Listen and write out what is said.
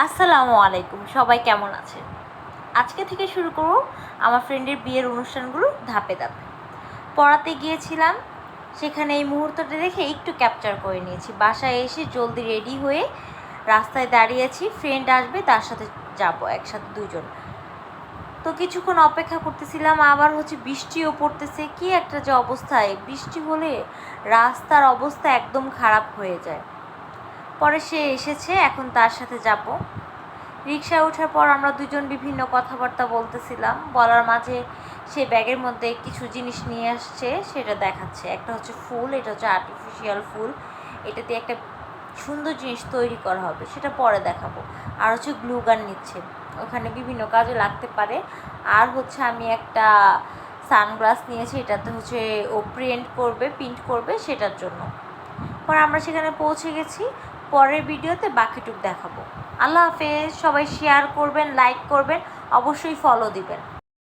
আসসালামু আলাইকুম, সবাই কেমন আছেন? আজকে থেকে শুরু করব আমার ফ্রেন্ডের বিয়ের অনুষ্ঠানগুলো ধাপে ধাপে। পড়াতে গিয়েছিলাম, সেখানে এই মুহূর্তটা দেখে একটু ক্যাপচার করে নিয়েছি। বাসায় এসে জলদি রেডি হয়ে রাস্তায় দাঁড়িয়েছি, ফ্রেন্ড আসবে তার সাথে যাব একসাথে দুজন। তো কিছুক্ষণ অপেক্ষা করতেছিলাম, আবার বৃষ্টিও পড়তেছে। কি একটা যে অবস্থায়, বৃষ্টি হলে রাস্তার অবস্থা একদম খারাপ হয়ে যায়। পরে সে এসেছে, এখন তার সাথে যাব। রিকশায় ওঠার পর আমরা দুজন বিভিন্ন কথাবার্তা বলতেছিলাম, বলার মাঝে সে ব্যাগের মধ্যে কিছু জিনিস নিয়ে আসছে, সেটা দেখাচ্ছে। একটা ফুল, এটা আর্টিফিশিয়াল ফুল, এটা দিয়ে একটা সুন্দর জিনিস তৈরি করা হবে, সেটা পরে দেখাবো। আর গ্লু গান নিচ্ছে, ওখানে বিভিন্ন কাজে লাগতে পারে। আর আমি একটা সানগ্লাস নিয়েছি, এটাতে ও প্রিন্ট করবে সেটার জন্য। পরে আমরা সেখানে পৌঁছে গেছি। পরের ভিডিওতে বাকিটুক দেখাবো। আল্লাহ হাফেজ। সবাই শেয়ার করবেন, লাইক করবেন, অবশ্যই ফলো দিবেন।